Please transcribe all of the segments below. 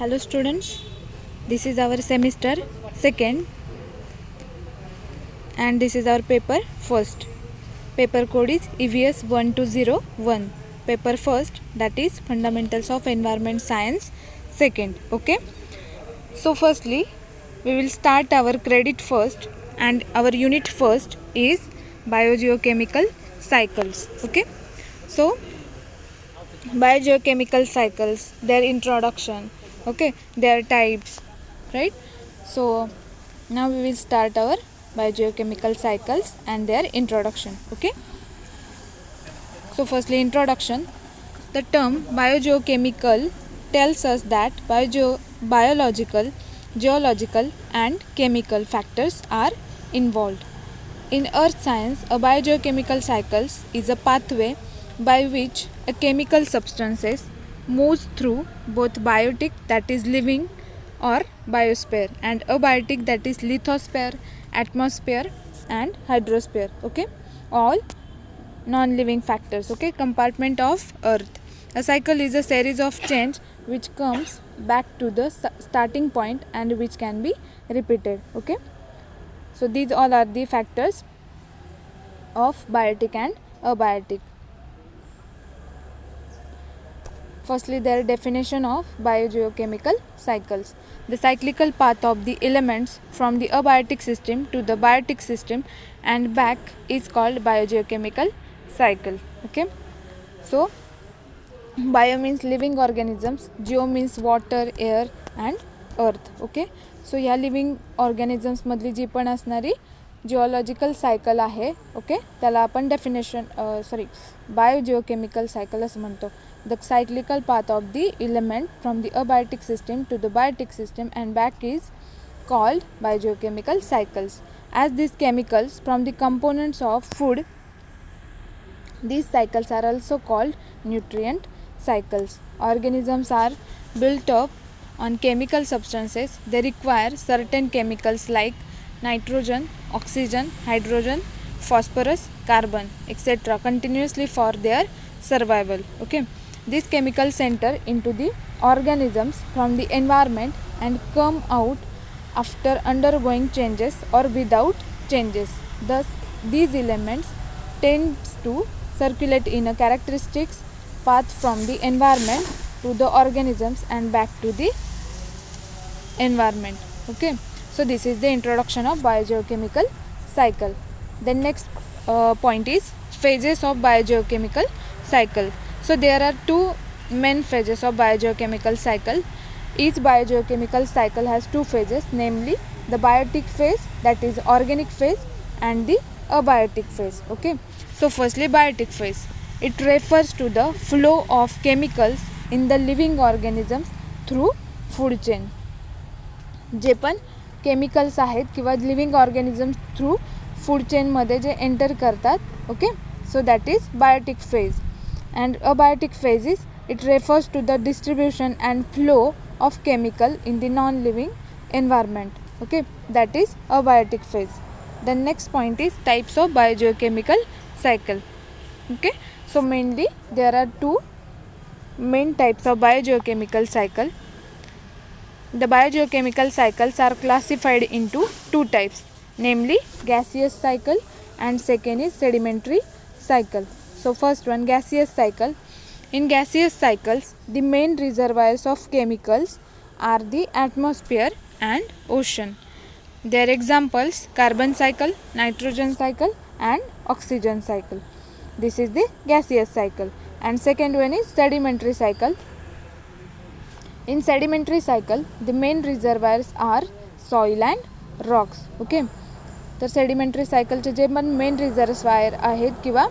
Hello students, this is our semester second and this is our paper first. Paper code is EVS 1201. Paper first, that is Fundamentals of Environment Science second. Okay. So firstly we will start our credit first and our unit first is biogeochemical cycles. Okay. So biogeochemical cycles, their introduction, okay, their types, right? So now we will start our biogeochemical cycles and their introduction. Okay, so firstly introduction. The term biogeochemical tells us that biological, geological and chemical factors are involved. In earth science, a biogeochemical cycle is a pathway by which a chemical substances moves through both biotic, that is living, or biosphere, and abiotic, that is lithosphere, atmosphere and hydrosphere. Okay, all non-living factors. Okay, compartment of earth. A cycle is a series of change which comes back to the starting point and which can be repeated. Okay, so these all are the factors of biotic and abiotic. Firstly, their definition of biogeochemical cycles. The cyclical path of the elements from the abiotic system to the biotic system and back is called biogeochemical cycle. Okay, so bio means living organisms, geo means water, air and earth. Okay, so ह्या living organisms मधली जी पण असणारी geological cycle आहे, okay, त्याला आपण definition बायोजिओकेमिकल cycle असं म्हणतो. The cyclical path of the element from the abiotic system to the biotic system and back is called biogeochemical cycles. As these chemicals from the components of food, these cycles are also called nutrient cycles. Organisms are built up on chemical substances. They require certain chemicals like nitrogen, oxygen, hydrogen, phosphorus, carbon, etc. continuously for their survival. Okay, these chemicals enter into the organisms from the environment and come out after undergoing changes or without changes. Thus, these elements tend to circulate in a characteristic path from the environment to the organisms and back to the environment. Okay, so this is the introduction of biogeochemical cycle. Then next point is phases of biogeochemical cycle. So there are two main phases of biogeochemical cycle. Each biogeochemical cycle has two phases, namely the biotic phase, that is organic phase, and the abiotic phase. Okay, so firstly biotic phase. It refers to the flow of chemicals in the living organisms through food chain. जे पण chemicals आहेत किंवा living organisms through food चेनमध्ये जे enter करतात. Okay, so that is biotic phase. And abiotic phase is it refers to the distribution and flow of chemical in the non living environment. Okay, that is abiotic phase. The next point is types of biogeochemical cycle. Okay, so mainly there are two main types of biogeochemical cycle. The biogeochemical cycles are classified into two types, namely gaseous cycle and second is sedimentary cycle. So first one, gaseous cycle. In gaseous cycles, the main reservoirs of chemicals are the atmosphere and ocean. Their examples: carbon cycle, nitrogen cycle and oxygen cycle. This is the gaseous cycle. And second one is sedimentary cycle. In sedimentary cycle, the main reservoirs are soil and rocks. Okay, तर sedimentary सायकलचे जे पण main reservoir आहेत किंवा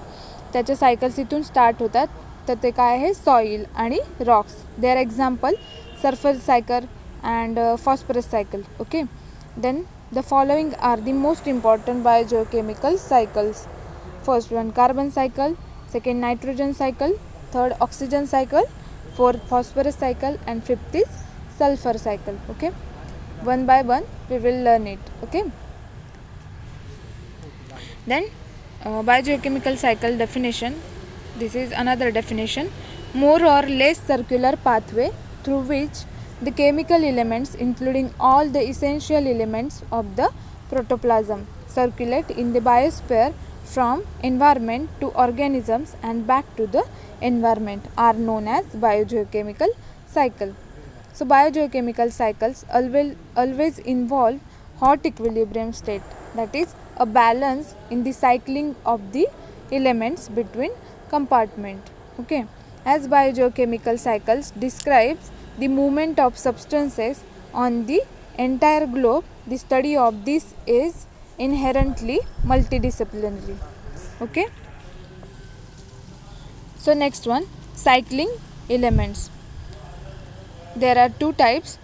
त्याच्या cycles इथून start होतात, तर ते काय आहे, सॉईल आणि rocks. Their example sulphur cycle and phosphorus cycle. Okay, then the following are the most important biogeochemical cycles. First one, carbon cycle, second nitrogen cycle, third oxygen cycle, fourth phosphorus cycle and fifth is sulfur cycle. Okay, one by one we will learn it. Okay, then biogeochemical cycle definition. This is another definition: more or less circular pathway through which the chemical elements, including all the essential elements of the protoplasm, circulate in the biosphere from environment to organisms and back to the environment, are known as biogeochemical cycle. So biogeochemical cycles always involve hot equilibrium state, that is a balance in the cycling of the elements between compartment. Okay, as biogeochemical cycles describes the movement of substances on the entire globe, the study of this is inherently multidisciplinary. Okay, so next one, cycling elements. There are two types.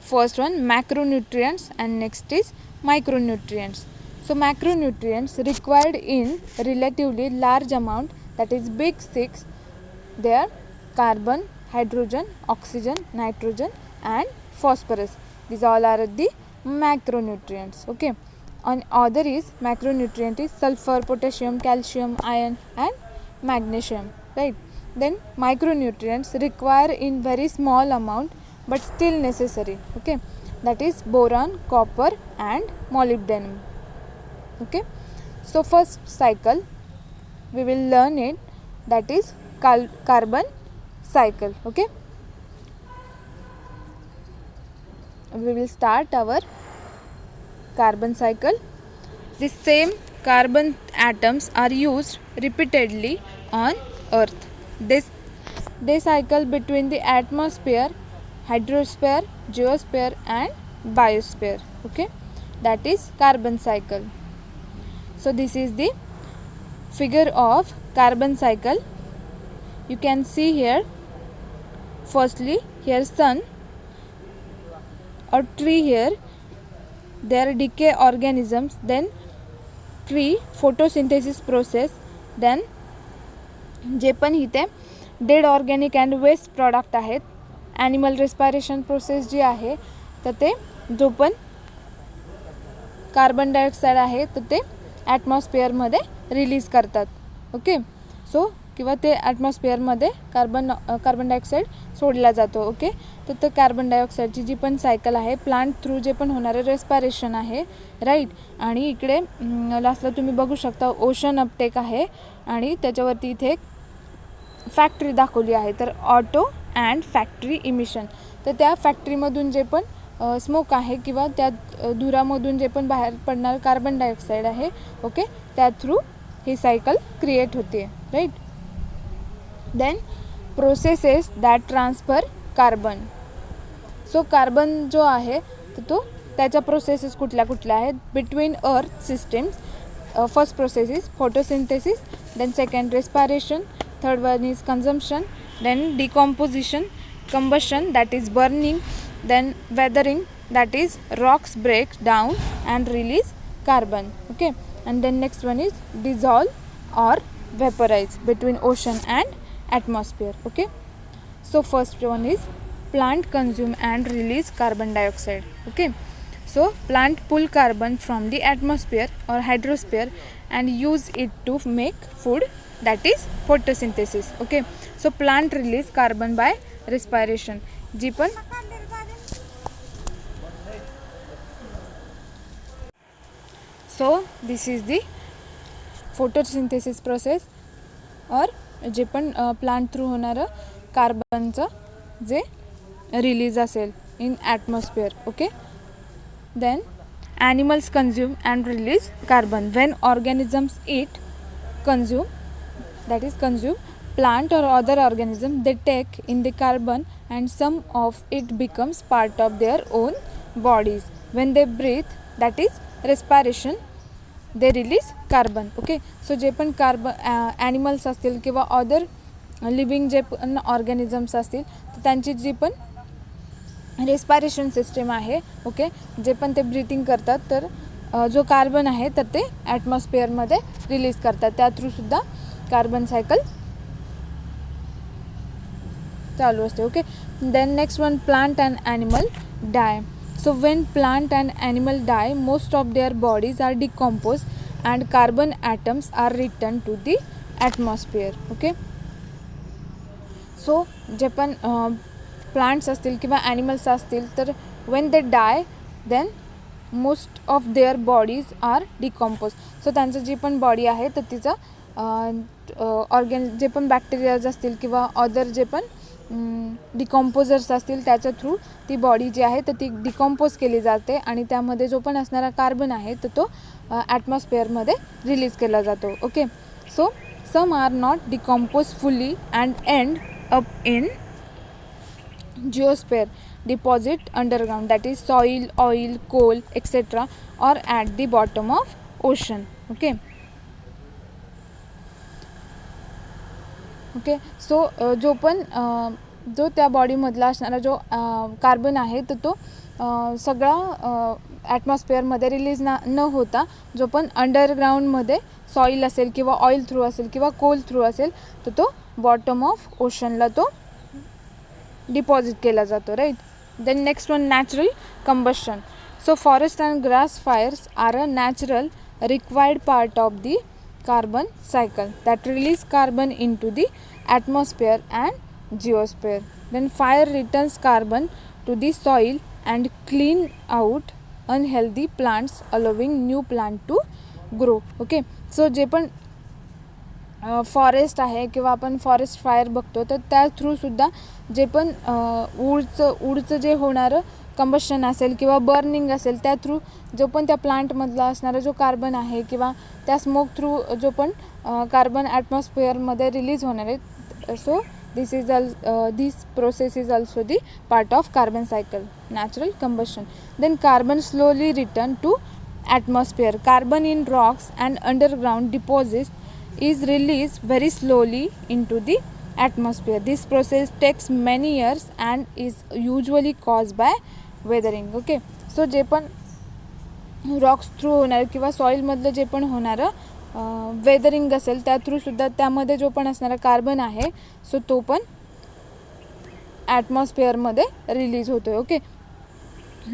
First one, macronutrients, and next is micronutrients. So macronutrients required in relatively large amount, that is big 6, they are carbon, hydrogen, oxygen, nitrogen and phosphorus. These all are the macronutrients. Okay, and other is macronutrient is sulfur, potassium, calcium, iron and magnesium, right? Then micronutrients require in very small amount but still necessary. Okay, that is boron, copper and molybdenum. Okay, so first cycle we will learn it, that is carbon cycle. Okay, we will start our carbon cycle. The same carbon atoms are used repeatedly on earth. They cycle between the atmosphere, hydrosphere, geosphere and biosphere. Okay, that is carbon cycle. So this is the figure of carbon cycle. You can see here, firstly here sun or tree, here there decay organisms, then tree photosynthesis process, then जे पण इथे dead organic and waste product आहेत, animal respiration process जी आहे तर ते जो पण कार्बन डायऑक्साईड आहे तर ते ॲटमॉस्फिअरमध्ये रिलीज करतात. ओके, सो किंवा ते ॲटमॉस्फिअरमध्ये कार्बन डायऑक्साईड सोडला जातो. ओके, तर ते कार्बन डायऑक्साईडची जी पण सायकल आहे, प्लांट थ्रू जे पण होणारे रेस्पायरेशन आहे, राईट. आणि इकडे लास्टला तुम्ही बघू शकता ओशन अपटेक आहे आणि त्याच्यावरती इथे एक फॅक्टरी दाखवली आहे, तर ऑटो अँड फॅक्टरी इमिशन. तर त्या फॅक्टरीमधून जे पण स्मोक आहे किंवा त्या धुरामधून जे पण बाहेर पडणारं कार्बन डायऑक्साईड आहे, ओके, त्या थ्रू ही सायकल क्रिएट होते, right. Then processes that transfer carbon. So carbon जो आहे तर तो त्याच्या प्रोसेसेस कुठल्या आहेत between earth systems. First process is photosynthesis, then second respiration, third one is consumption, then decomposition, combustion that is burning, then weathering that is rocks break down and release carbon. Okay, and then next one is dissolve or vaporize between ocean and atmosphere. Okay, so first one is plant consume and release carbon dioxide. Okay, so plant pull carbon from the atmosphere or hydrosphere and use it to make food, that is photosynthesis. Okay, so plant release carbon by respiration. जी पण so this is the photosynthesis process और जे पण plant through होणारं कार्बनचं जे release असेल in atmosphere. Okay, then animals consume and release carbon when organisms it consume, that is consume plant or other organism, they take in the carbon and some of it becomes part of their own bodies. When they breathe, that is respiration, they release carbon. Okay, so जे पण carbon animals असतील किंवा other living जे पण organisms असतील तर त्यांची जी पण respiration system आहे, okay, जे पण ते ब्रीथिंग करतात तर जो कार्बन आहे तर ते ॲटमॉस्फिअरमध्ये रिलीज करतात, त्या थ्रूसुद्धा कार्बन सायकल चालू असते. Okay, then next one plant and animal die. So when plant and animal die most of their bodies are decompose and carbon atoms are return to the atmosphere. Okay, so जे पण plants असतील किंवा animals असतील तर when they die then most of their bodies are decompose. So त्यांचं जी पण body आहे तर तिचं जे पण बॅक्टेरियाज असतील किंवा अदर जे पण डिकॉम्पोजर्स असतील त्याच्या थ्रू ती बॉडी जी आहे तर ती डिकॉम्पोज केली जाते आणि त्यामध्ये जो पण असणारा कार्बन आहे तर तो ॲटमॉस्फिअरमध्ये रिलीज केला जातो. Okay, so some are not decompose fully and end up in geosphere deposit underground, that is soil, oil, coal, etc., or at the bottom of ocean. Okay, so जो पण जो त्या बॉडीमधला असणारा जो कार्बन आहे तर तो सगळा ॲटमॉस्फिअरमध्ये रिलीज न होता जो पण अंडरग्राऊंडमध्ये सॉईल असेल किंवा ऑइल थ्रू असेल किंवा कोल थ्रू असेल तर तो बॉटम ऑफ ओशनला तो डिपॉझिट केला जातो. Right. Then next one, natural combustion. So forest and grass fires are a natural required part of the carbon cycle that release carbon into the atmosphere and geosphere. Then fire returns carbon to the soil and clean out unhealthy plants, allowing new plant to grow. Okay, so जे पण forest आहे किंवा आपण forest fire बघतो तर त्या थ्रूसुद्धा जे पण वूडचं जे होणारं combustion असेल किंवा बर्निंग असेल त्या थ्रू जो पण त्या प्लांटमधला असणारा जो कार्बन आहे किंवा त्या स्मोक थ्रू जो पण कार्बन ॲटमॉस्फिअरमध्ये रिलीज होणार आहे. So this process is also the part of carbon cycle, natural combustion. Then carbon slowly return to atmosphere. Carbon in rocks and underground deposits is released very slowly into the atmosphere. This process takes many years and is usually caused by weathering. Okay, so जे पण rocks through होणार किंवा सॉईलमधलं जे पण होणारं weathering असेल त्या थ्रूसुद्धा त्यामध्ये जो पण असणारा कार्बन आहे सो तो पण ॲटमॉस्फिअरमध्ये रिलीज होतो. Okay,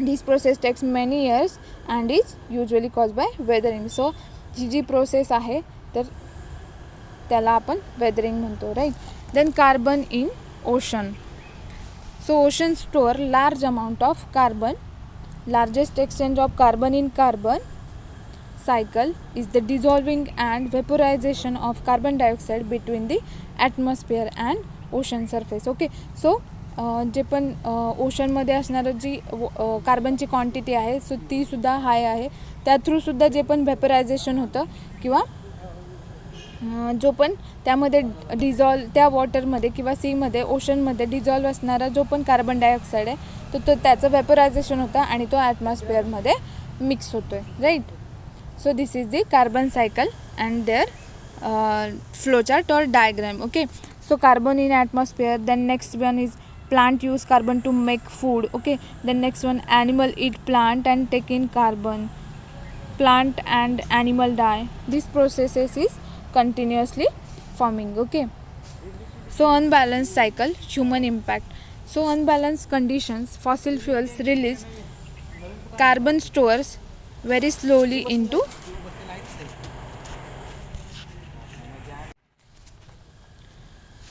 this process takes many years and is usually cause by weathering. So ही जी प्रोसेस आहे तर त्याला आपण वेदरिंग म्हणतो. Right. Then carbon in ocean. So ocean store large amount of carbon. Largest exchange of carbon in carbon cycle is the dissolving and vaporization of carbon dioxide between the atmosphere and ocean surface. Okay, so जे पण ओशनमध्ये असणारं जी कार्बनची quantity आहे सो तीसुद्धा हाय आहे. त्या थ्रूसुद्धा जे पण व्हेपरायझेशन होतं किंवा जो पण त्यामध्ये त्या वॉटरमध्ये किंवा सीमध्ये ओशनमध्ये डिझॉल्व असणारा जो पण कार्बन डायऑक्साईड आहे तो त्याचं व्हेपरायझेशन होतं आणि तो ॲटमॉस्फिअरमध्ये मिक्स होतो आहे. Right. So this is the carbon cycle and their flowchart or diagram. Okay, so carbon in atmosphere. Then next one is plant use carbon to make food. Okay, then next one, animal eat plant and take in carbon. Plant and animal die. This processes is continuously forming. Okay, so unbalanced cycle, human impact. So unbalanced conditions, fossil fuels release carbon stores very slowly into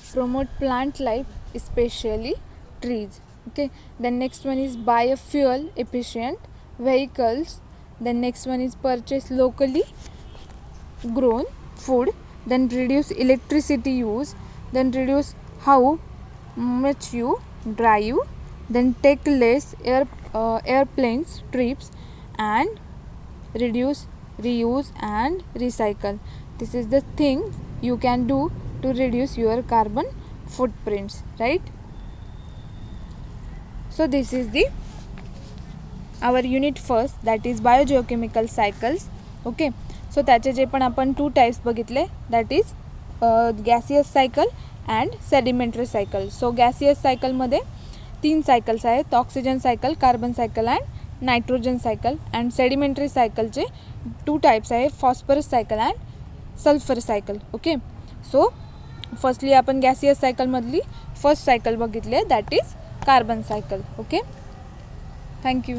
promote plant life, especially trees. Okay, then next one is biofuel efficient vehicles. Then next one is purchase locally grown food. Then reduce electricity use. Then reduce how much you drive. Then take less airplanes trips and reduce, reuse and recycle. This is the thing you can do to reduce your carbon footprints. Right. So this is the our unit first, that is biogeochemical cycles. Okay, so त्याचे जे पण आपण 2 types बघितले, that is gaseous cycle and sedimentary cycle. So gaseous cycle मध्ये 3 cycles आहेत, oxygen cycle, carbon cycle and nitrogen cycle. And sedimentary सायकलचे 2 types आहे, phosphorus cycle and sulphur cycle. Okay, so firstly आपण gaseous सायकलमधली first cycle बघितली आहे, that is carbon cycle. Okay, thank you.